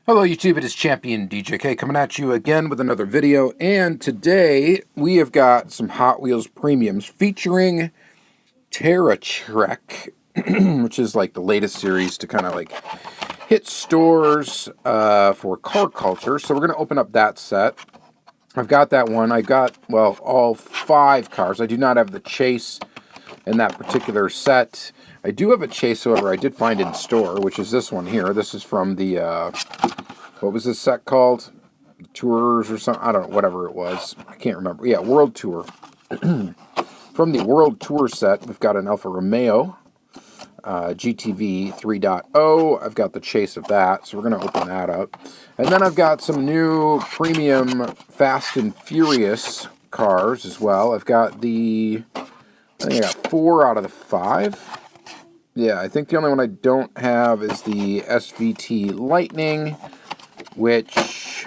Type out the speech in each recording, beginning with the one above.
Hello YouTube, it is Champion DJK coming at you again with another video, and today we have got some Hot Wheels premiums featuring Terra Trek, which is like the latest series to kind of like hit stores for car culture. So we're going to open up that set. I've got that one. I got, well, all 5 cars. I do not have the Chase in that particular set. I do have a Chase, however, I did find in store, which is this one here. This is from the, what was this set called? Tours or something? I don't know, whatever it was. I can't remember. Yeah, World Tour. From the World Tour set, we've got an Alfa Romeo GTV 3.0. I've got the Chase of that, so we're going to open that up. And then I've got some new premium Fast and Furious cars as well. I've got the, I think I got 4 out of the 5. Yeah, I think the only one I don't have is the SVT Lightning, which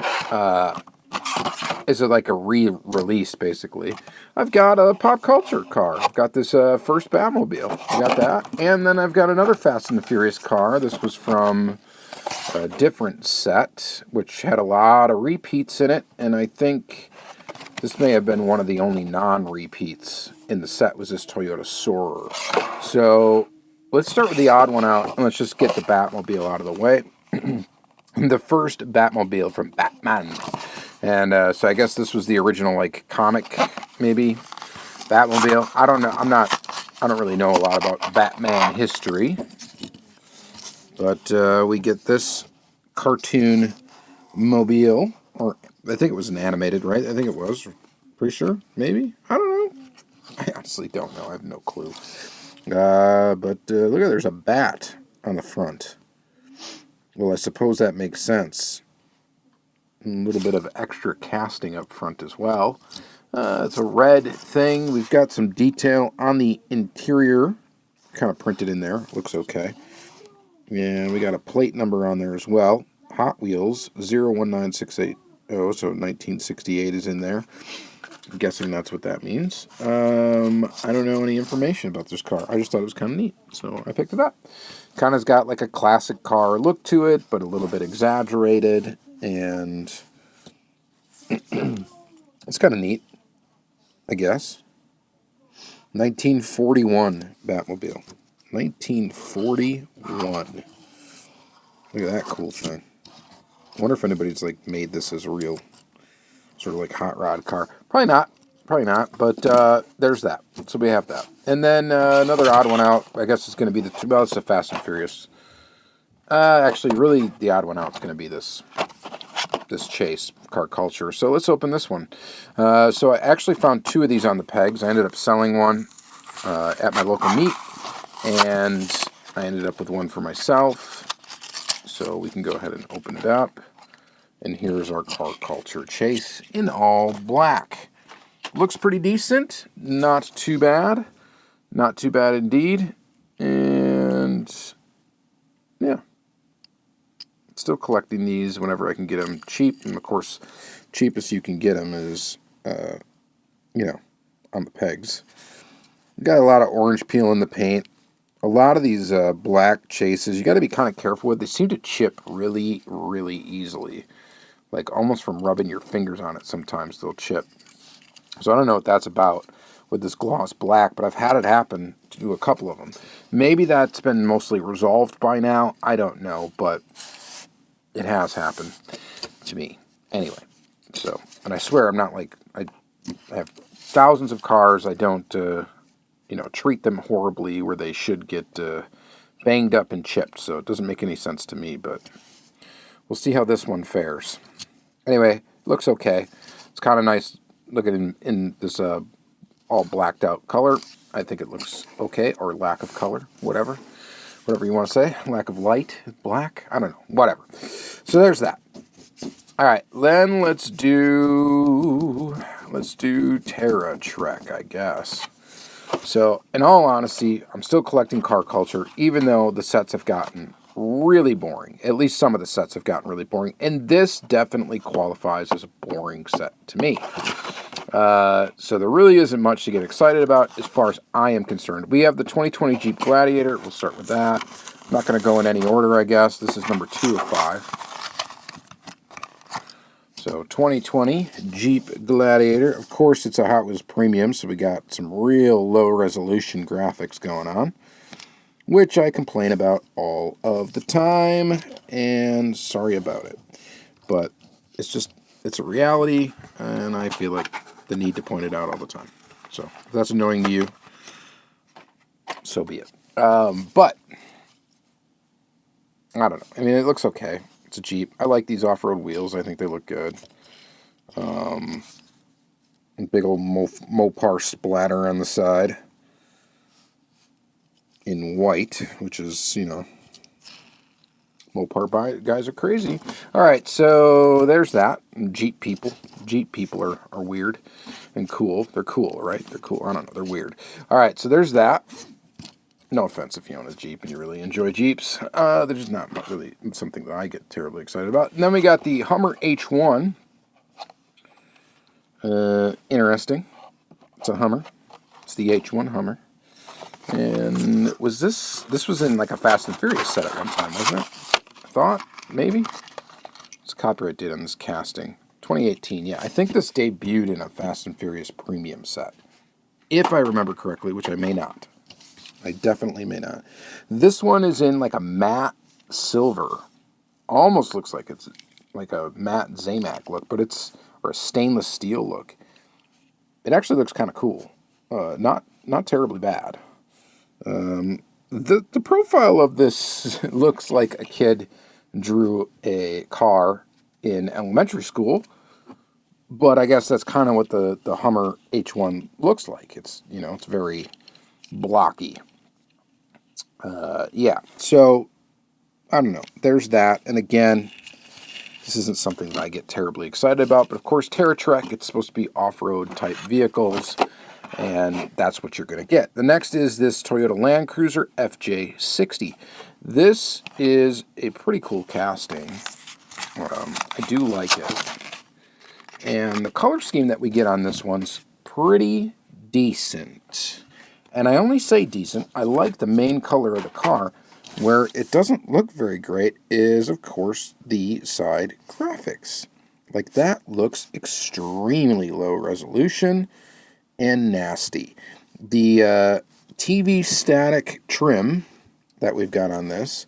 is like a re-release, basically. I've got a pop culture car. I've got this first Batmobile. I got that. And then I've got another Fast and the Furious car. This was from a different set, which had a lot of repeats in it. And I think this may have been one of the only non-repeats in the set, was this Toyota Soarer. So let's start with the odd one out, and let's just get the Batmobile out of the way. The first Batmobile from Batman. And so I guess this was the original, like, comic, maybe, Batmobile. I don't know. I don't really know a lot about Batman history. But we get this cartoon mobile, or I think it was an animated, right? I think it was. Pretty sure? Maybe? I don't know. I honestly don't know. I have no clue. But look at, there's a bat on the front. Well, I suppose that makes sense. A little bit of extra casting up front as well. It's a red thing. We've got some detail on the interior, kind of printed in there. Looks okay. And we got a plate number on there as well. Hot Wheels 019680. So 1968 is in there. I'm guessing that's what that means. I don't know any information about this car. I just thought it was kind of neat, so I picked it up. Kind of's got like a classic car look to it, but a little bit exaggerated, and it's kind of neat, I guess. 1941 Batmobile. 1941. Look at that cool thing. I wonder if anybody's like made this as a real sort of like hot rod car. Probably not, but there's that. So we have that. And then another odd one out, I guess it's going to be well, it's a Fast and Furious. Actually, really, the odd one out is going to be this Chase car culture. So let's open this one. So I actually found 2 of these on the pegs. I ended up selling one at my local meet, and I ended up with one for myself. So we can go ahead and open it up. And here's our car culture Chase in all black. Looks pretty decent. Not too bad. Not too bad indeed. And yeah. Still collecting these whenever I can get them cheap. And of course, cheapest you can get them is, on the pegs. Got a lot of orange peel in the paint. A lot of these black Chases, you got to be kind of careful with. They seem to chip really, really easily. Like almost from rubbing your fingers on it, sometimes they'll chip. So I don't know what that's about with this gloss black, but I've had it happen to a couple of them. Maybe that's been mostly resolved by now. I don't know, but it has happened to me. Anyway, so, and I swear I'm not like, I have thousands of cars. I don't, treat them horribly where they should get banged up and chipped. So it doesn't make any sense to me, but we'll see how this one fares. Anyway, looks okay. It's kind of nice looking in this all blacked out color. I think it looks okay, or lack of color, whatever you want to say. Lack of light, black, I don't know, whatever. So there's that. All right, then let's do Terra Trek, I guess. So in all honesty, I'm still collecting car culture, even though the sets have gotten really boring. At least some of the sets have gotten really boring, and this definitely qualifies as a boring set to me. So there really isn't much to get excited about as far as I am concerned. We have the 2020 Jeep Gladiator. We'll start with that. I'm not going to go in any order, I guess. This is number 2 of 5. So 2020 Jeep Gladiator. Of course, it's a Hot Wheels Premium, so we got some real low resolution graphics going on, which I complain about all of the time, and sorry about it. But it's a reality, and I feel like the need to point it out all the time. So if that's annoying to you, so be it. But I don't know. I mean, it looks okay. It's a Jeep. I like these off-road wheels. I think they look good. Big old Mopar splatter on the side in white, which is, you know, Mopar guys are crazy. All right, so there's that. Jeep people. Jeep people are weird and cool. They're cool, right? They're cool. I don't know. They're weird. All right, so there's that. No offense if you own a Jeep and you really enjoy Jeeps. They're just not really something that I get terribly excited about. And then we got the Hummer H1. Interesting. It's a Hummer. It's the H1 Hummer. And was this was in like a Fast and Furious set at one time, wasn't it? I thought, maybe? It's copyright date on this casting. 2018, yeah. I think this debuted in a Fast and Furious premium set. If I remember correctly, which I may not. I definitely may not. This one is in like a matte silver. Almost looks like it's like a matte Zamac look, but it's, or a stainless steel look. It actually looks kind of cool. Not terribly bad. The profile of this looks like a kid drew a car in elementary school, but I guess that's kind of what the Hummer H1 looks like. It's, you know, it's very blocky. Yeah, so I don't know. There's that. And again, this isn't something that I get terribly excited about, but of course, Terra Trek, it's supposed to be off-road type vehicles, and that's what you're going to get. The next is this Toyota Land Cruiser FJ60. This is a pretty cool casting. I do like it. And the color scheme that we get on this one's pretty decent. And I only say decent. I like the main color of the car. Where it doesn't look very great is, of course, the side graphics. Like, that looks extremely low resolution and nasty. The TV static trim that we've got on this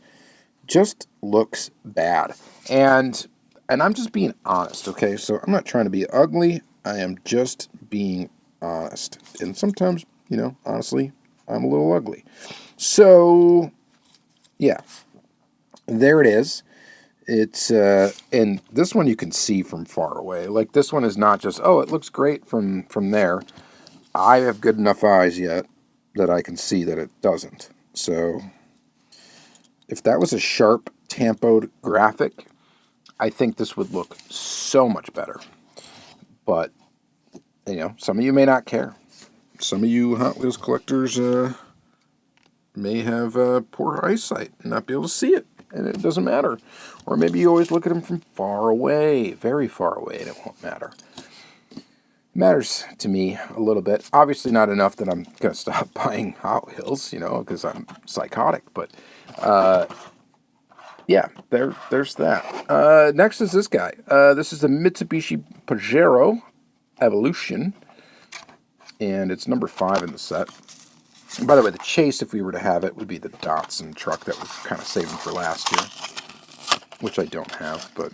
just looks bad. And I'm just being honest, okay? So I'm not trying to be ugly. I am just being honest. And sometimes, you know, honestly, I'm a little ugly. So, yeah, there it is. It's, and this one you can see from far away. Like, this one is not just, oh, it looks great from there. I have good enough eyes yet that I can see that it doesn't. So, if that was a sharp, tempoed graphic, I think this would look so much better. But, you know, some of you may not care. Some of you Hot Wheels collectors may have poor eyesight and not be able to see it, and it doesn't matter. Or maybe you always look at them from far away, very far away, and it won't matter. It matters to me a little bit. Obviously not enough that I'm going to stop buying Hot Wheels, you know, because I'm psychotic. But, yeah, there's that. Next is this guy. This is the Mitsubishi Pajero Evolution, and it's number 5 in the set. And by the way, the Chase, if we were to have it, would be the Datsun truck that we're kind of saving for last year, which I don't have. But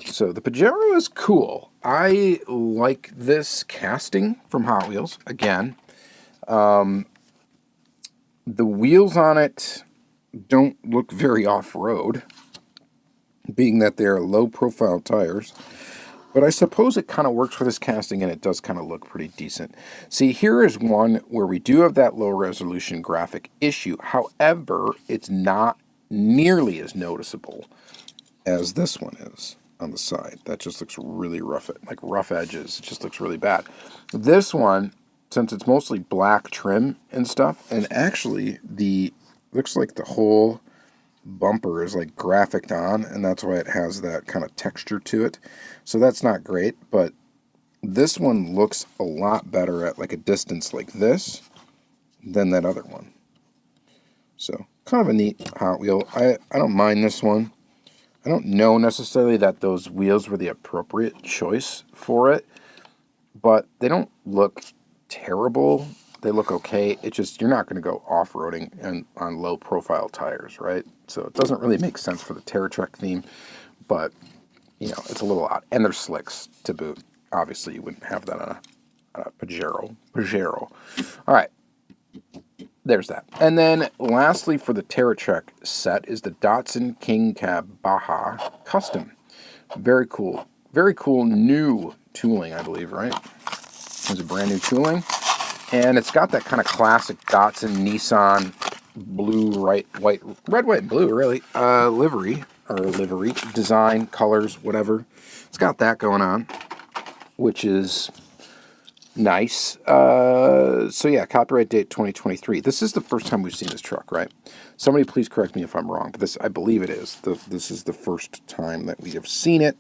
so the Pajero is cool. I like this casting from Hot Wheels. Again, the wheels on it don't look very off-road, being that they're low-profile tires. But I suppose it kind of works for this casting, and it does kind of look pretty decent. See, here is one where we do have that low-resolution graphic issue. However, it's not nearly as noticeable as this one is on the side. That just looks really rough, like rough edges. It just looks really bad. This one, since it's mostly black trim and stuff, and actually looks like the whole bumper is like graphicked on, and that's why it has that kind of texture to it. So that's not great, but this one looks a lot better at like a distance like this than that other one. So kind of a neat Hot Wheel. I don't mind this one. I don't know necessarily that those wheels were the appropriate choice for it, but they don't look terrible. They look okay. It's just you're not going to go off-roading and on low-profile tires, right? So it doesn't really make sense for the Terra Trek theme, but you know, it's a little odd. And they're slicks to boot. Obviously, you wouldn't have that on a Pajero. All right, there's that. And then lastly for the Terra Trek set is the Datsun King Cab Baja Custom. Very cool. Very cool new tooling, I believe, right? It's a brand new tooling. And it's got that kind of classic Datsun Nissan blue, red, white, and blue, really, livery design, colors, whatever. It's got that going on, which is nice. So yeah, copyright date 2023. This is the first time we've seen this truck, right? Somebody please correct me if I'm wrong, but this, I believe it is. This is the first time that we have seen it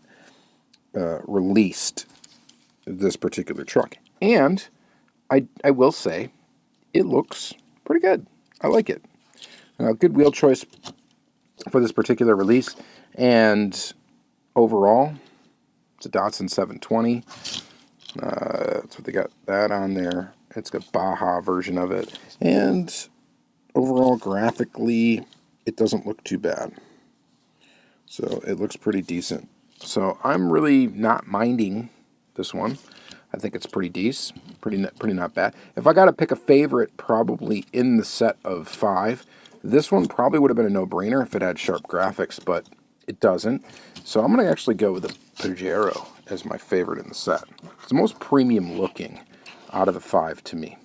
released, this particular truck. And I will say, it looks pretty good. I like it. Good wheel choice for this particular release. And overall, it's a Datsun 720. That's what they got that on there. It's got Baja version of it. And overall, graphically, it doesn't look too bad. So it looks pretty decent. So I'm really not minding this one. I think it's pretty decent, pretty not bad. If I got to pick a favorite, probably in the set of 5, this one probably would have been a no-brainer if it had sharp graphics, but it doesn't. So I'm going to actually go with the Pajero as my favorite in the set. It's the most premium looking out of the 5 to me,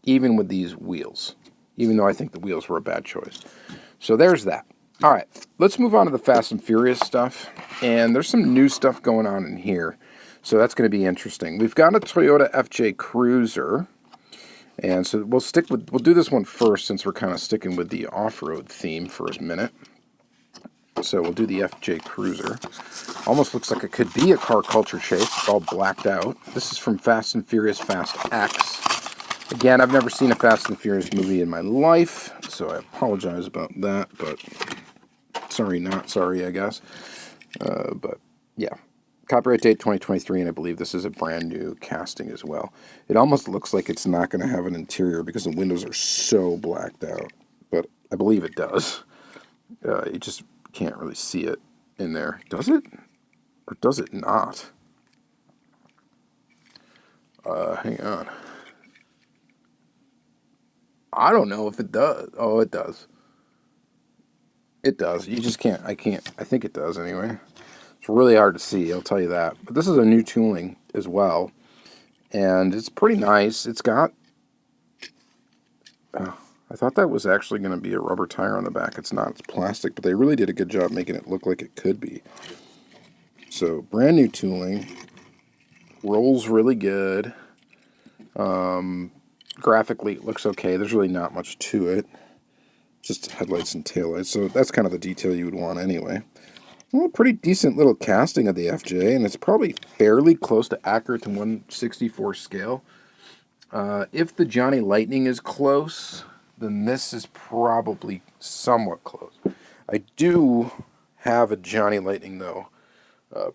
even with these wheels, even though I think the wheels were a bad choice. So there's that. All right, let's move on to the Fast and Furious stuff, and there's some new stuff going on in here. So that's going to be interesting. We've got a Toyota FJ Cruiser, and so we'll do this one first since we're kind of sticking with the off-road theme for a minute. So we'll do the FJ Cruiser. Almost looks like it could be a car culture chase. It's all blacked out. This is from Fast and Furious Fast X. Again, I've never seen a Fast and Furious movie in my life, so I apologize about that, but sorry, not sorry, I guess. But yeah. Copyright date 2023, and I believe this is a brand new casting as well. It almost looks like it's not going to have an interior because the windows are so blacked out, but I believe it does. You just can't really see it in there. Does it? Or does it not? Hang on. I don't know if it does. Oh, it does. It does. You just can't. I think it does anyway. It's really hard to see, I'll tell you that. But this is a new tooling as well. And it's pretty nice. It's got... I thought that was actually going to be a rubber tire on the back. It's not. It's plastic. But they really did a good job making it look like it could be. So, brand new tooling. Rolls really good. Graphically, it looks okay. There's really not much to it. Just headlights and taillights. So, that's kind of the detail you would want anyway. Well, pretty decent little casting of the FJ, and it's probably fairly close to accurate to 1/64 scale. If the Johnny Lightning is close, then this is probably somewhat close. I do have a Johnny Lightning, though,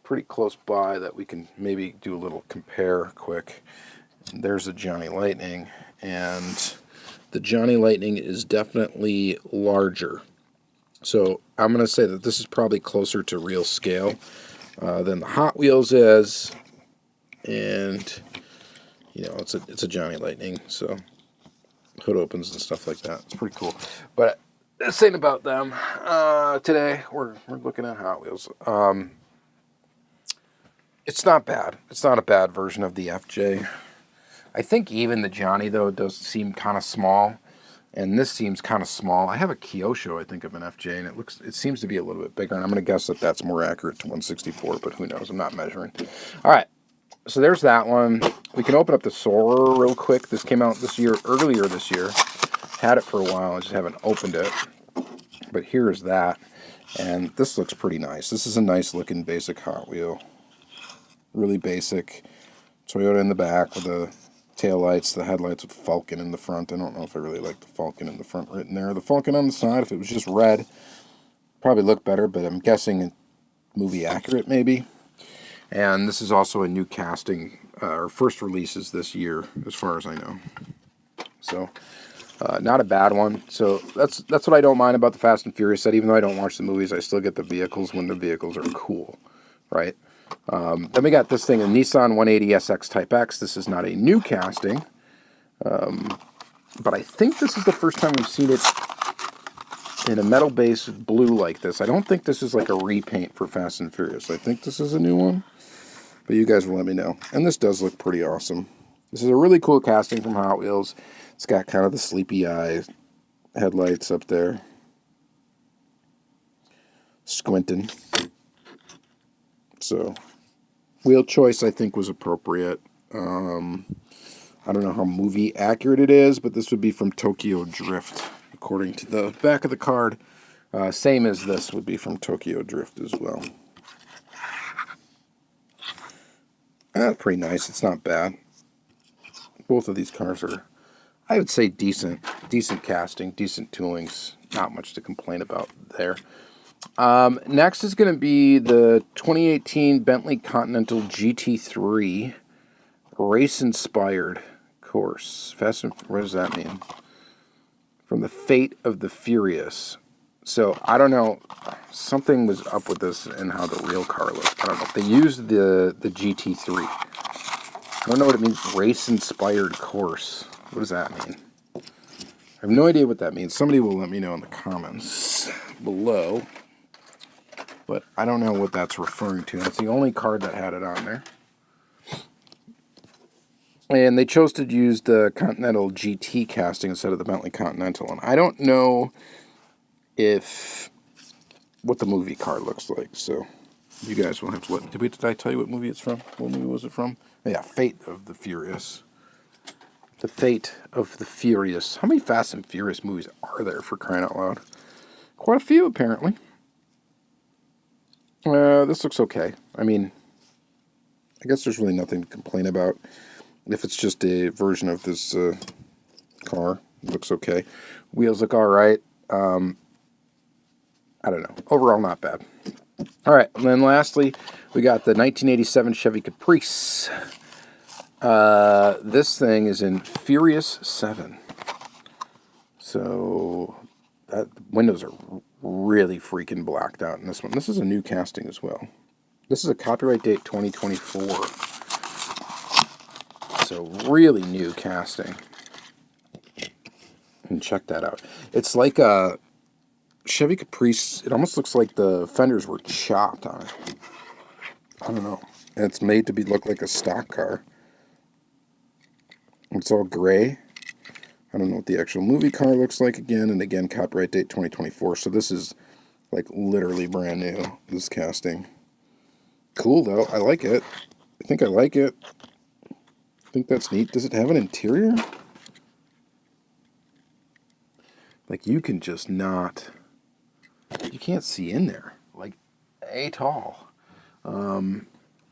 pretty close by that we can maybe do a little compare quick. There's a Johnny Lightning, and the Johnny Lightning is definitely larger. So I'm going to say that this is probably closer to real scale than the Hot Wheels is, and you know it's a Johnny Lightning, so hood opens and stuff like that. It's pretty cool. But this ain't about them. Today we're looking at Hot Wheels. It's not bad. It's not a bad version of the FJ. I think even the Johnny though does seem kind of small. And this seems kind of small. I have a Kyosho, I think, of an FJ, and it seems to be a little bit bigger. And I'm going to guess that that's more accurate to 1/64, but who knows? I'm not measuring. All right, so there's that one. We can open up the Soarer real quick. This came out earlier this year. Had it for a while. I just haven't opened it. But here's that, and this looks pretty nice. This is a nice looking basic Hot Wheel. Really basic. Toyota in the back with the taillights, the headlights with Falcon in the front. I don't know if I really like the Falcon in the front written there. The Falcon on the side, if it was just red, probably look better, but I'm guessing movie accurate, maybe. And this is also a new casting, or first releases this year, as far as I know. So, not a bad one. So that's what I don't mind about the Fast and Furious set. Even though I don't watch the movies, I still get the vehicles when the vehicles are cool, right? Then we got this thing, a Nissan 180SX Type X. This is not a new casting, but I think this is the first time we've seen it in a metal base blue like this. I don't think this is like a repaint for Fast and Furious. I think this is a new one, but you guys will let me know. And this does look pretty awesome. This is a really cool casting from Hot Wheels. It's got kind of the sleepy eye headlights up there. Squinting. So, wheel choice I think was appropriate. I don't know how movie accurate it is, but this would be from Tokyo Drift, according to the back of the card. Same as this would be from Tokyo Drift as well. That's pretty nice. It's not bad. Both of these cars are, I would say, decent casting, decent toolings. Not much to complain about there. Next is going to be the 2018 Bentley Continental GT3 race-inspired course. What does that mean? From the Fate of the Furious. So, I don't know. Something was up with this and how the real car looked. I don't know. They used the GT3. I don't know what it means, race-inspired course. What does that mean? I have no idea what that means. Somebody will let me know in the comments below. But I don't know what that's referring to. That's the only card that had it on there. And they chose to use the Continental GT casting instead of the Bentley Continental. And I don't know what the movie car looks like. So you guys will have to let... Did I tell you what movie it's from? What movie was it from? Yeah, Fate of the Furious. The Fate of the Furious. How many Fast and Furious movies are there, for crying out loud? Quite a few, apparently. This looks okay. I mean, I guess there's really nothing to complain about. If it's just a version of this car, it looks okay. Wheels look all right. I don't know. Overall, not bad. All right, and then lastly, we got the 1987 Chevy Caprice. This thing is in Furious 7. So, the windows are really freaking blacked out in this one. This is a new casting as well. This is a copyright date 2024. So, really new casting. And check that out. It's like a Chevy Caprice. It almost looks like the fenders were chopped on it. I don't know. And it's made to look like a stock car. It's all gray. I don't know what the actual movie car looks like again. And again, copyright date 2024. So this is like literally brand new, this casting. Cool though. I like it. I think I like it. I think that's neat. Does it have an interior? Like you can just not... You can't see in there. Like, at all. Man,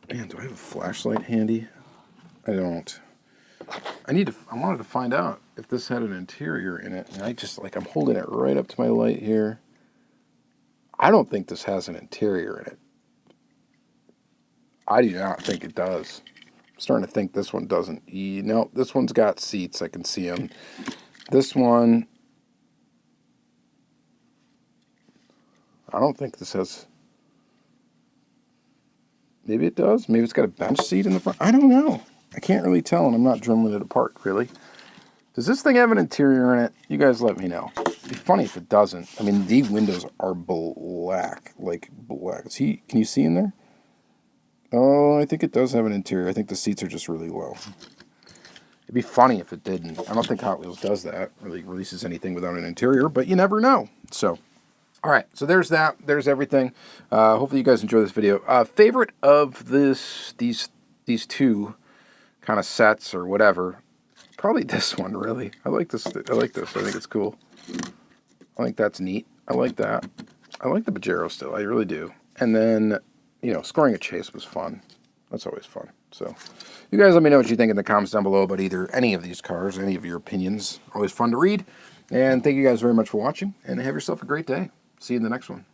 do I have a flashlight handy? I don't. I wanted to find out if this had an interior in it. And I'm holding it right up to my light here. I don't think this has an interior in it. I do not think it does. I'm starting to think this one doesn't. No, this one's got seats. I can see them. This one, I don't think this has... Maybe it does. Maybe it's got a bench seat in the front. I don't know. I can't really tell, and I'm not dribbling it apart, really. Does this thing have an interior in it? You guys let me know. It'd be funny if it doesn't. I mean, the windows are black. Like, black. Can you see in there? Oh, I think it does have an interior. I think the seats are just really low. It'd be funny if it didn't. I don't think Hot Wheels does that. Really releases anything without an interior, but you never know. So... All right, so there's that. There's everything. Hopefully you guys enjoy this video. Favorite of these two kind of sets or whatever, probably this one, really. I like this. I think it's cool. I think that's neat. I like that. I like the Pajero still. I really do. And then, scoring a chase was fun. That's always fun. So you guys let me know what you think in the comments down below about either any of these cars, any of your opinions. Always fun to read. And thank you guys very much for watching, and have yourself a great day. See you in the next one.